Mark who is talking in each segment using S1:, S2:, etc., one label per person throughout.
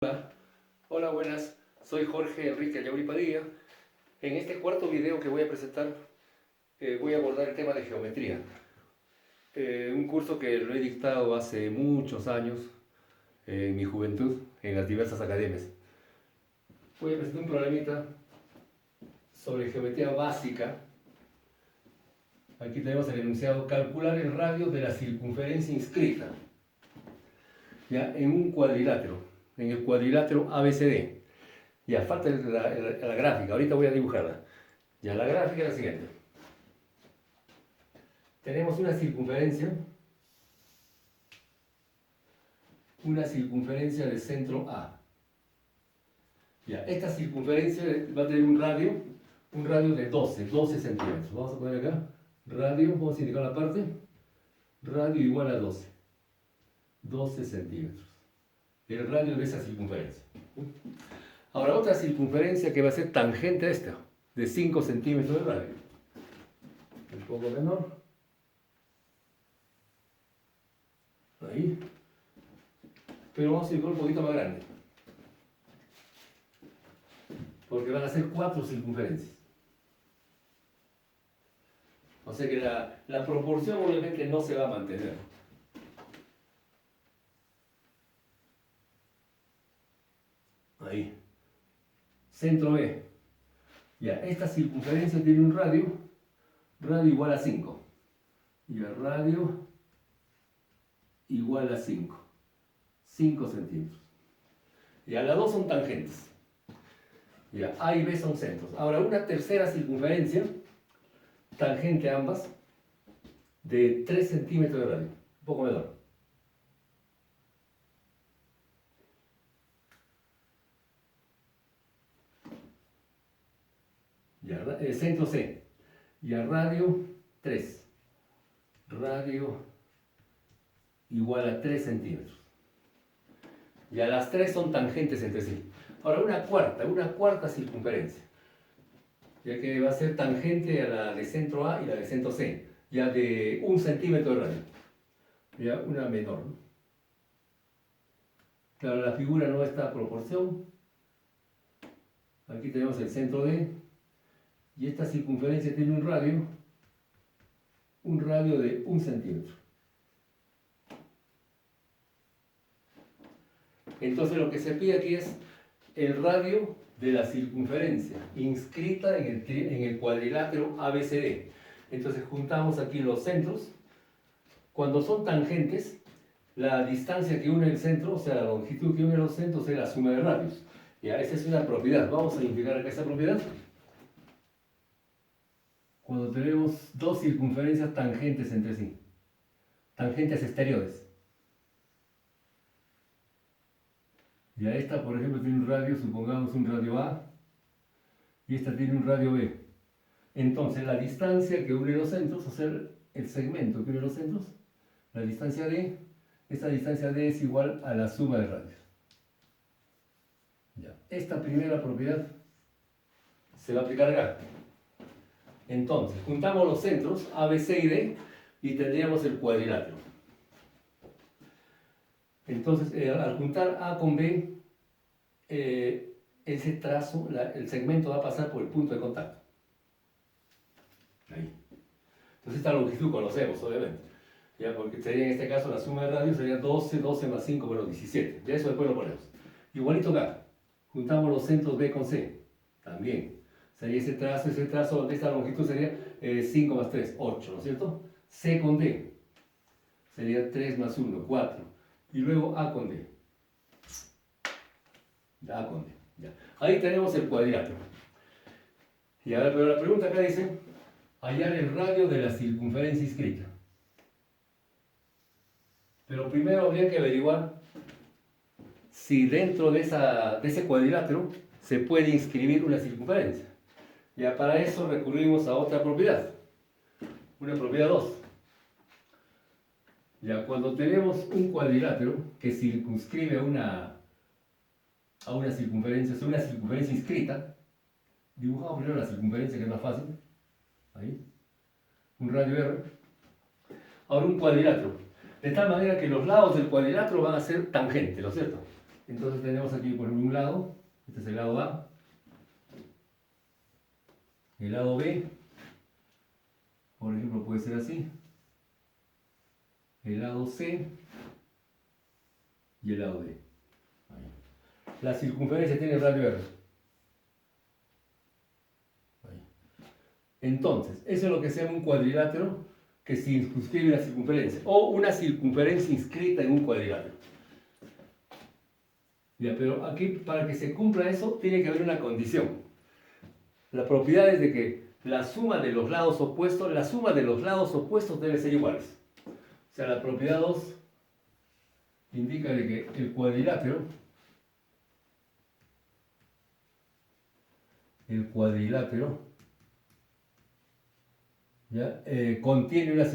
S1: Hola, hola, buenas. Soy Jorge Enrique Ayauri Padilla. En este cuarto video que voy a presentar voy a abordar el tema de geometría. Un curso que lo he dictado hace muchos años, en mi juventud, en las diversas academias. Voy a presentar un problemita sobre geometría básica. Aquí tenemos el enunciado: calcular el radio de la circunferencia inscrita ya en un cuadrilátero, en el cuadrilátero ABCD. Ya, falta la gráfica, ahorita voy a dibujarla. Ya, la gráfica es la siguiente. Tenemos una circunferencia de centro A. Ya, esta circunferencia va a tener un radio de 12 centímetros. Vamos a poner acá, radio, vamos a indicar la parte, radio igual a 12 centímetros. El radio de esa circunferencia. Ahora, otra circunferencia que va a ser tangente a esta, de 5 centímetros de radio. Un poco menor. Ahí. Pero vamos a ir con un poquito más grande. Porque van a ser 4 circunferencias. O sea que la proporción obviamente no se va a mantener. Ahí. Centro B. Ya, esta circunferencia tiene un radio igual a 5. Y el radio igual a 5 centímetros. Ya, las dos son tangentes. Ya, A y B son centros. Ahora, una tercera circunferencia, tangente a ambas, de 3 centímetros de radio, un poco menor. Ya, centro C. Ya, radio 3. Radio igual a 3 centímetros. Ya, las tres son tangentes entre sí. Ahora, una cuarta circunferencia, ya que va a ser tangente a la de centro A y la de centro C, ya de 1 centímetro de radio. Ya, una menor, ¿no? Claro, la figura no está a proporción. Aquí tenemos el centro D, y esta circunferencia tiene un radio de 1 centímetro. Entonces lo que se pide aquí es el radio de la circunferencia inscrita en el cuadrilátero ABCD. Entonces juntamos aquí los centros. Cuando son tangentes, la distancia que une el centro, o sea, la longitud que une los centros, es la suma de radios. Ya, esa es una propiedad. Vamos a indicar acá esa propiedad. Cuando tenemos dos circunferencias tangentes entre sí, tangentes exteriores. Ya, esta, por ejemplo, tiene un radio, supongamos un radio A, y esta tiene un radio B. Entonces, la distancia que une los centros, o sea, el segmento que une los centros, la distancia D, esta distancia D es igual a la suma de radios. Ya. Esta primera propiedad se va a aplicar acá. Entonces, juntamos los centros A, B, C y D y tendríamos el cuadrilátero. Entonces, al juntar A con B, ese trazo, el segmento va a pasar por el punto de contacto. Ahí. Entonces, esta longitud conocemos, obviamente. Ya, porque sería en este caso la suma de radios sería 12 más 5, bueno, 17. Ya eso después lo ponemos. Igualito acá. Juntamos los centros B con C. También. Sería ese trazo de esta longitud sería 5 más 3, 8, ¿no es cierto? C con D. Sería 3 más 1, 4. Y luego A con D. A con D. Ya. Ahí tenemos el cuadrilátero. Y ahora, pero la pregunta acá dice, hallar el radio de la circunferencia inscrita. Pero primero habría que averiguar si dentro de ese cuadrilátero se puede inscribir una circunferencia. Ya, para eso recurrimos a otra propiedad, una propiedad 2. Ya, cuando tenemos un cuadrilátero que circunscribe a una circunferencia, es una circunferencia inscrita, dibujamos primero la circunferencia, que es más fácil, ahí, un radio R. Ahora un cuadrilátero, de tal manera que los lados del cuadrilátero van a ser tangentes, ¿no es cierto? Entonces tenemos aquí, por ejemplo, un lado, este es el lado A, el lado B, por ejemplo, puede ser así, el lado C y el lado D. La circunferencia tiene radio R. Entonces, eso es lo que se llama un cuadrilátero que circunscribe la circunferencia, o una circunferencia inscrita en un cuadrilátero. Ya, pero aquí, para que se cumpla eso, tiene que haber una condición. La propiedad es de que la suma de los lados opuestos debe ser iguales. O sea, la propiedad 2 indica de que el cuadrilátero ¿ya? Contiene una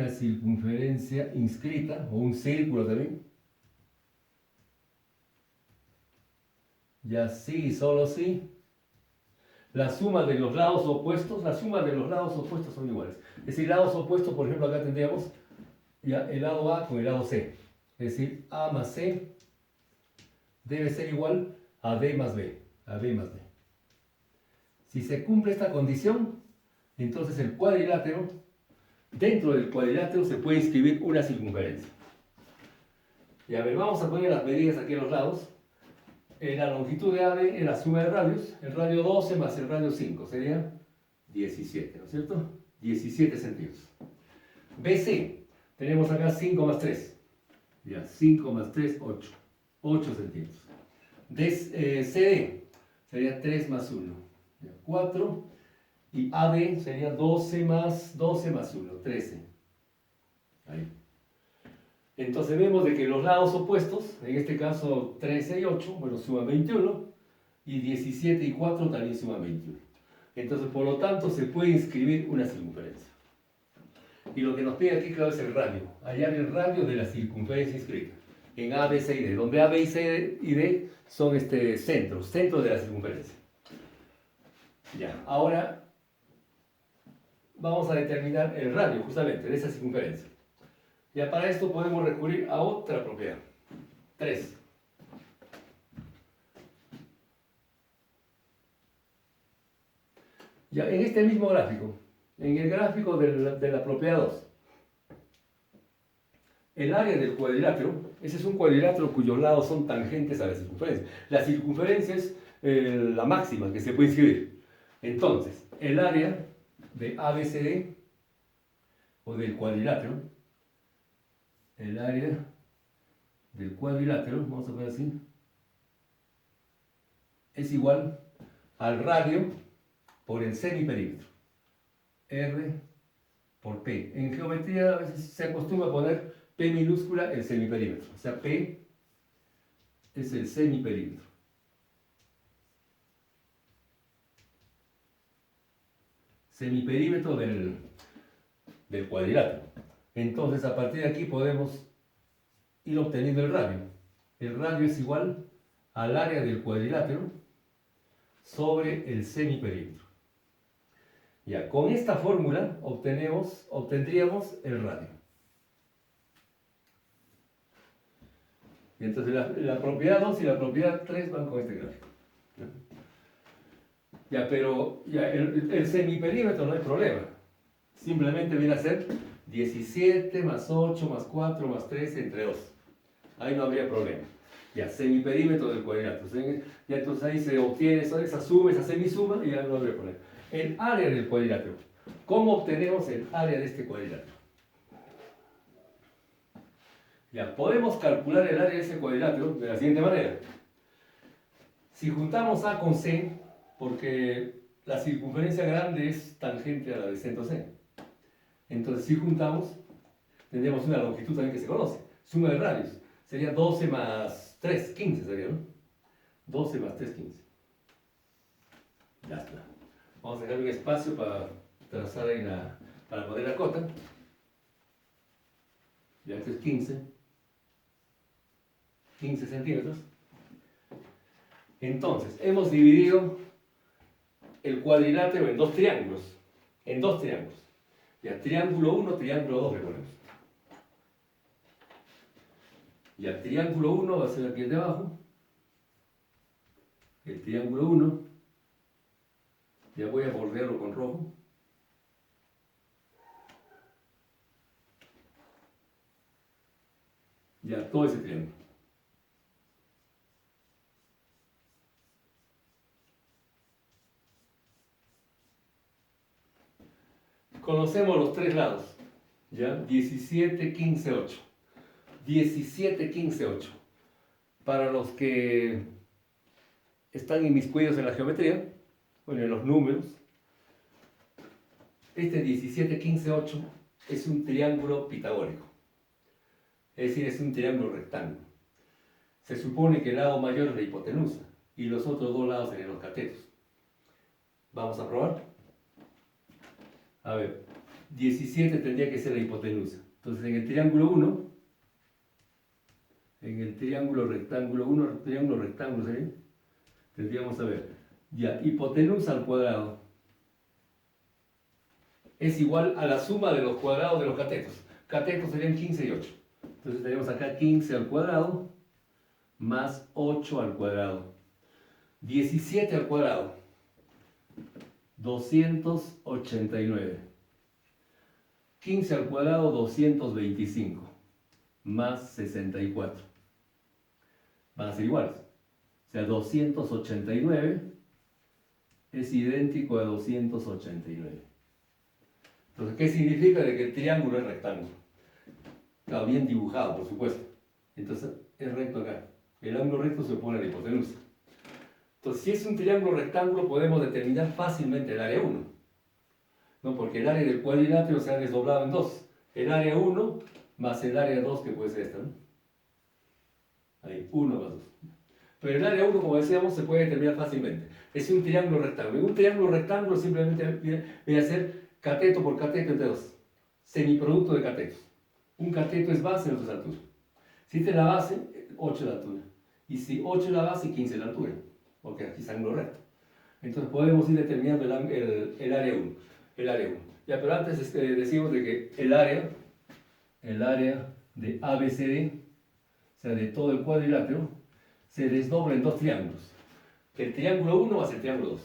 S1: circunferencia, inscrita, o un círculo también, ya sí, solo sí, la suma de los lados opuestos son iguales. Es decir, lados opuestos, por ejemplo, acá tendríamos ya el lado A con el lado C. Es decir, A más C debe ser igual a B más B. Si se cumple esta condición, entonces dentro del cuadrilátero se puede inscribir una circunferencia. Y a ver, vamos a poner las medidas aquí a los lados. La longitud de AB es la suma de radios, el radio 12 más el radio 5, sería 17, ¿no es cierto? 17 centímetros. BC, tenemos acá 5 más 3, ya, 5 más 3, 8 centímetros. CD, sería 3 más 1, ya, 4, y AD sería 12 más 1, 13. Ahí. Entonces vemos de que los lados opuestos, en este caso 13 y 8, bueno, suman 21, y 17 y 4 también suman 21. Entonces, por lo tanto, se puede inscribir una circunferencia. Y lo que nos pide aquí, claro, es el radio. Hallar el radio de la circunferencia inscrita en A, B, C y D, donde A, B y C y D son centros de la circunferencia. Ya, ahora vamos a determinar el radio, justamente, de esa circunferencia. Ya para esto podemos recurrir a otra propiedad. 3. Ya en este mismo gráfico, en el gráfico de la propiedad 2, el área del cuadrilátero, ese es un cuadrilátero cuyos lados son tangentes a la circunferencia. La circunferencia es la máxima que se puede inscribir. Entonces, el área de ABCD, o del cuadrilátero, vamos a ver así, es igual al radio por el semiperímetro, R por P. En geometría a veces se acostumbra a poner P minúscula el semiperímetro, o sea, P es el semiperímetro. Semiperímetro del cuadrilátero. Entonces, a partir de aquí podemos ir obteniendo el radio. El radio es igual al área del cuadrilátero sobre el semiperímetro. Ya, con esta fórmula obtendríamos el radio. Y entonces la propiedad 2 y la propiedad 3 van con este gráfico. Ya, pero ya, el semiperímetro no hay problema. Simplemente viene a ser 17 más 8 más 4 más 3 entre 2. Ahí no habría problema. Ya, semiperímetro del cuadrilátero. Ya entonces ahí se obtiene esa suma, esa semisuma y ya no habría problema. El área del cuadrilátero. ¿Cómo obtenemos el área de este cuadrilátero? Ya, podemos calcular el área de ese cuadrilátero de la siguiente manera. Si juntamos A con C, porque la circunferencia grande es tangente a la del centro C. Entonces, si juntamos, tendríamos una longitud también que se conoce. Suma de radios. Sería 12 más 3, 15 sería, ¿no? 12 más 3, 15. Ya está. Vamos a dejar un espacio para trazar ahí para poner la cota. Ya esto es 15 centímetros. Entonces, hemos dividido el cuadrilátero en dos triángulos. Ya, triángulo 1, triángulo 2 le ponemos. Ya, triángulo 1 va a ser aquí el de abajo. El triángulo 1. Ya voy a bordearlo con rojo. Ya, todo ese triángulo. Conocemos los tres lados. ¿Ya? 17, 15, 8. 17, 15, 8. Para los que están inmiscuidos en la geometría, bueno, en los números, este 17, 15, 8 es un triángulo pitagórico. Es decir, es un triángulo rectángulo. Se supone que el lado mayor es la hipotenusa y los otros dos lados serían los catetos. Vamos a probar. A ver, 17 tendría que ser la hipotenusa. Entonces en el triángulo 1, en el triángulo rectángulo 1, triángulo rectángulo, ¿sí? Tendríamos a ver, ya, hipotenusa al cuadrado es igual a la suma de los cuadrados de los catetos. Catetos serían 15 y 8. Entonces tenemos acá 15 al cuadrado más 8 al cuadrado. 17 al cuadrado, 289. 15 al cuadrado, 225. Más 64. Van a ser iguales. O sea, 289 es idéntico a 289. Entonces, ¿qué significa? De que el triángulo es rectángulo. Está bien dibujado, por supuesto. Entonces, es recto acá. El ángulo recto se opone a la hipotenusa. Entonces, si es un triángulo rectángulo, podemos determinar fácilmente el área 1. ¿No? Porque el área del cuadrilátero se ha desdoblado en dos. El área 1 más el área 2, que puede ser esta, ¿no? Ahí, 1 más 2. Pero el área 1, como decíamos, se puede determinar fácilmente. Es un triángulo rectángulo. En un triángulo rectángulo simplemente viene a ser cateto por cateto entre 2. Semiproducto de catetos. Un cateto es base, el otro es altura. Si esta es la base, 8 es la altura. Y si 8 es la base, 15 es la altura. Porque aquí es ángulo recto. Entonces podemos ir determinando el área 1. El área 1. Ya, pero antes decimos de que el área de ABCD, o sea, de todo el cuadrilátero, se desdobla en dos triángulos. El triángulo 1 va a ser el triángulo 2.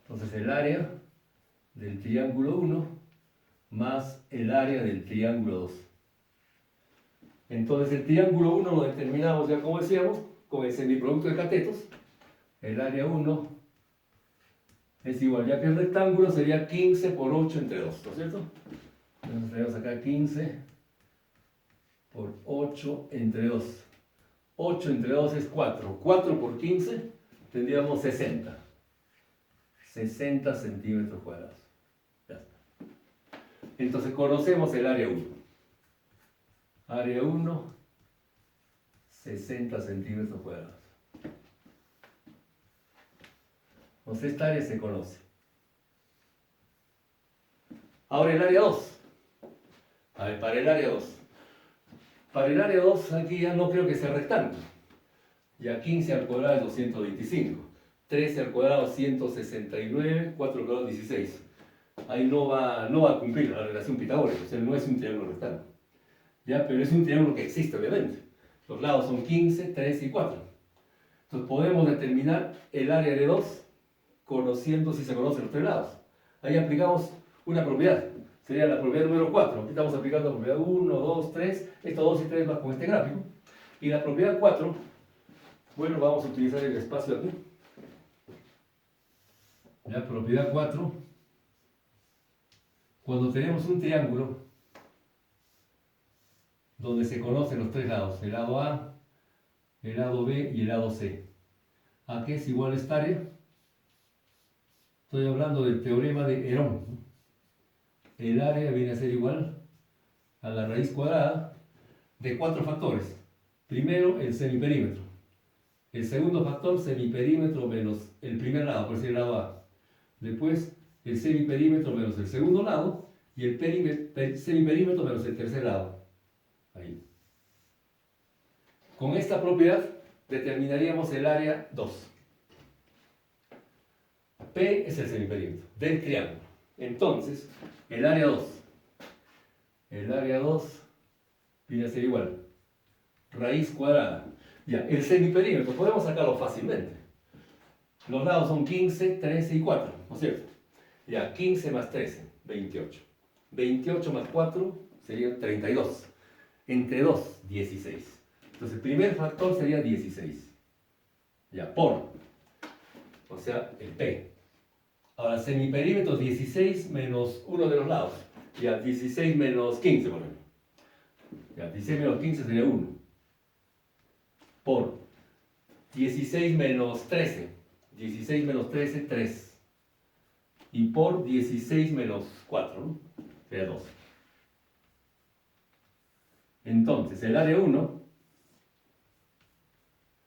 S1: Entonces el área del triángulo 1 más el área del triángulo 2. Entonces el triángulo 1 lo determinamos ya, como decíamos, con el semiproducto de catetos. El área 1 es igual, ya que el rectángulo sería 15 por 8 entre 2, ¿no es cierto? Entonces tenemos acá 15 por 8 entre 2. 8 entre 2 es 4. 4 por 15 tendríamos 60. 60 centímetros cuadrados. Ya está. Entonces conocemos el área 1. Área 1, 60 centímetros cuadrados. Entonces esta área se conoce. Ahora el área 2. A ver, para el área 2. Para el área 2 aquí ya no creo que sea rectángulo. Ya 15 al cuadrado es 225. 13 al cuadrado 169. 4 al cuadrado 16. Ahí no va a cumplir la relación pitagórica. O sea, no es un triángulo rectángulo. Ya, pero es un triángulo que existe, obviamente. Los lados son 15, 3 y 4. Entonces podemos determinar el área de 2 conociendo si se conocen los tres lados. Ahí aplicamos una propiedad. Sería la propiedad número 4. Aquí estamos aplicando la propiedad 1, 2, 3. Estos 2 y 3 van con este gráfico. Y la propiedad 4, bueno, vamos a utilizar el espacio aquí. La propiedad 4, cuando tenemos un triángulo donde se conocen los tres lados, el lado A, el lado B y el lado C. ¿A qué es igual esta área? Estoy hablando del teorema de Herón. El área viene a ser igual a la raíz cuadrada de 4 factores. Primero, el semiperímetro. El segundo factor, semiperímetro menos el primer lado, por decir el lado A. Después, el semiperímetro menos el segundo lado y el semiperímetro menos el tercer lado. Ahí. Con esta propiedad determinaríamos el área 2. P es el semiperímetro del triángulo. Entonces, El área 2. El área 2 viene a ser igual. Raíz cuadrada. Ya, el semiperímetro podemos sacarlo fácilmente. Los lados son 15, 13 y 4, ¿no es cierto? Ya, 15 más 13, 28. 28 más 4 sería 32. Entre 2, 16. Entonces el primer factor sería 16. Ya, por. O sea, el P. Ahora, semiperímetro 16 menos uno de los lados. Ya, 16 menos 15, por ejemplo. Ya, 16 menos 15 sería 1. Por 16 menos 13. 16 menos 13, 3. Y por 16 menos 4, ¿no? Sería 2. Entonces, el área 1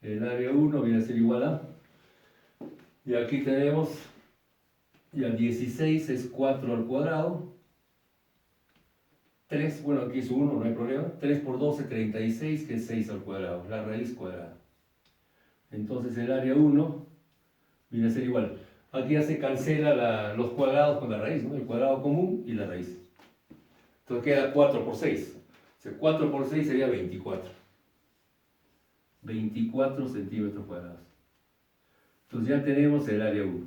S1: viene a ser igual a, y aquí tenemos, ya 16 es 4 al cuadrado, 3, bueno, aquí es 1, no hay problema, 3 por 12, 36, que es 6 al cuadrado, la raíz cuadrada. Entonces el área 1 viene a ser igual. Aquí ya se cancela los cuadrados con la raíz, ¿no? El cuadrado común y la raíz. Entonces queda 4 por 6. O sea, 4 por 6 sería 24. 24 centímetros cuadrados. Entonces ya tenemos el área 1.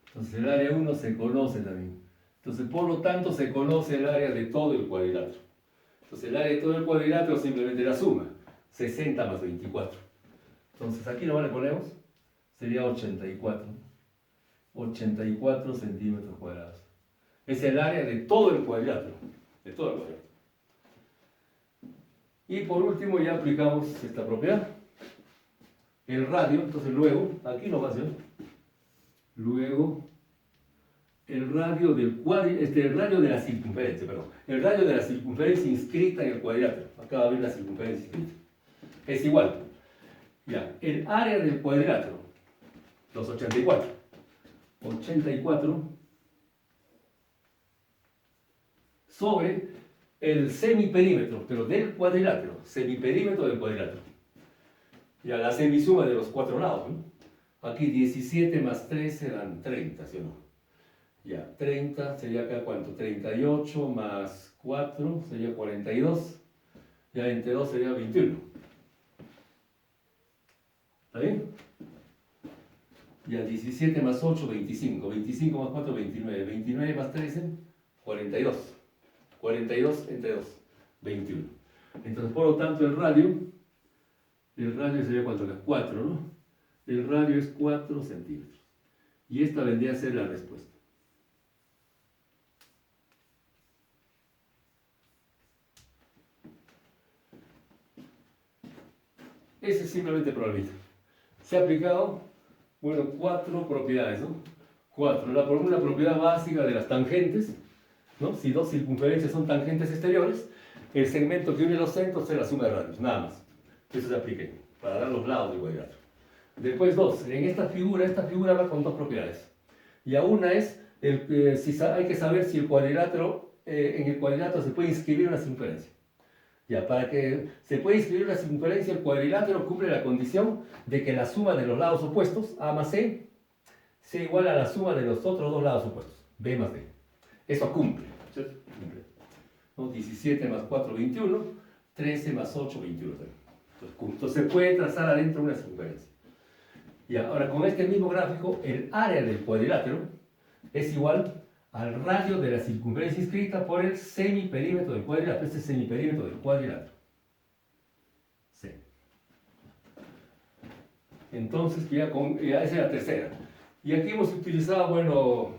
S1: Entonces el área 1 se conoce también. Entonces por lo tanto se conoce el área de todo el cuadrilátero. Entonces el área de todo el cuadrilátero simplemente la suma. 60 más 24. Entonces aquí lo le ponemos. Sería 84. 84 centímetros cuadrados. Es el área de todo el cuadrilátero. De todo el cuadrilátero. Y por último ya aplicamos esta propiedad. El radio, entonces luego, aquí no va a ser. Luego, el radio del el radio de la circunferencia, perdón. El radio de la circunferencia inscrita en el cuadrilátero. Acá va a ver la circunferencia inscrita. Es igual. Ya, el área del cuadrilátero, los 84. 84 sobre el semiperímetro, pero del cuadrilátero, semiperímetro del cuadrilátero. Ya la semisuma de los cuatro lados, ¿no? Aquí 17 más 13 dan 30, ¿sí o no? Ya, 30 sería acá ¿cuánto? 38 más 4 sería 42. Ya entre 2 sería 21. ¿Está bien? Ya 17 más 8, 25. 25 más 4, 29. 29 más 13, 42. 42 entre 2, 21. Entonces, por lo tanto, el radio sería ¿cuánto acá? 4, ¿no? El radio es 4 centímetros. Y esta vendría a ser la respuesta. Ese es simplemente el problemita. Se ha aplicado, bueno, 4 propiedades, ¿no? 4. Una propiedad básica de las tangentes, ¿no? Si dos circunferencias son tangentes exteriores, el segmento que une los centros es la suma de radios, nada más. Eso se aplique para dar los lados del cuadrilátero. Después 2. En esta figura va con dos propiedades. Y a una es, hay que saber si el cuadrilátero, en el cuadrilátero se puede inscribir una circunferencia. Ya, para que se pueda inscribir una circunferencia, el cuadrilátero cumple la condición de que la suma de los lados opuestos, A más C, sea igual a la suma de los otros dos lados opuestos, B más D. Eso cumple. ¿Cierto? Cumple. ¿No? 17 más 4, 21. 13 más 8, 21. Entonces se puede trazar adentro una circunferencia. Y ahora con este mismo gráfico, el área del cuadrilátero es igual al radio de la circunferencia inscrita por el semiperímetro del cuadrilátero. Este es el semiperímetro del cuadrilátero. C. Entonces, ya esa es la tercera. Y aquí hemos utilizado,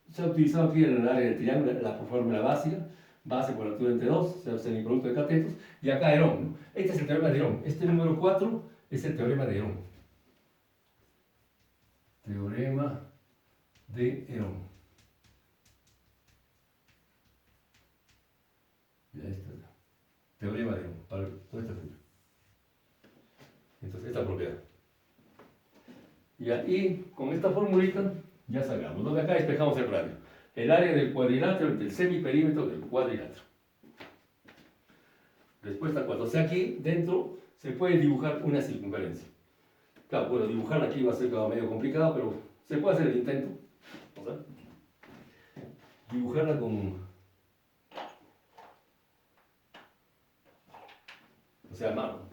S1: se ha utilizado aquí en el área del triángulo, la fórmula básica, base por altura entre 2, o sea, el semiproducto de catetos, y acá Herón, ¿no? Este es el teorema de Herón. Este número 4 es el teorema de Herón. Teorema de Herón. Ya está. Teorema de Herón, para toda esta figura. Entonces, esta propiedad. Y con esta formulita ya sacamos. Donde acá despejamos el radio. El área del cuadrilátero, del semiperímetro del cuadrilátero. Respuesta 4. O sea, aquí dentro se puede dibujar una circunferencia. Claro, bueno, dibujarla aquí va a ser medio complicado, pero se puede hacer el intento. ¿O sea? dibujarla con, o sea, a mano.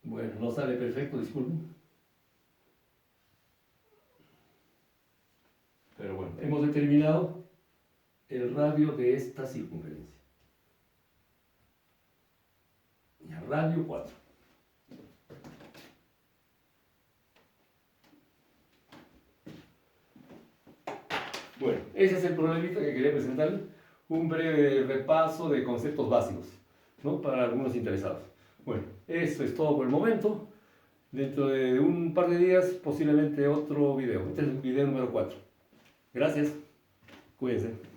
S1: Bueno, no sale perfecto, disculpen. Pero bueno, hemos determinado el radio de esta circunferencia. Ya, radio 4. Bueno, ese es el problemita que quería presentar. Un breve repaso de conceptos básicos, ¿no? Para algunos interesados. Bueno, eso es todo por el momento. Dentro de un par de días, posiblemente otro video. Este es el video número 4. Gracias. Cuídense.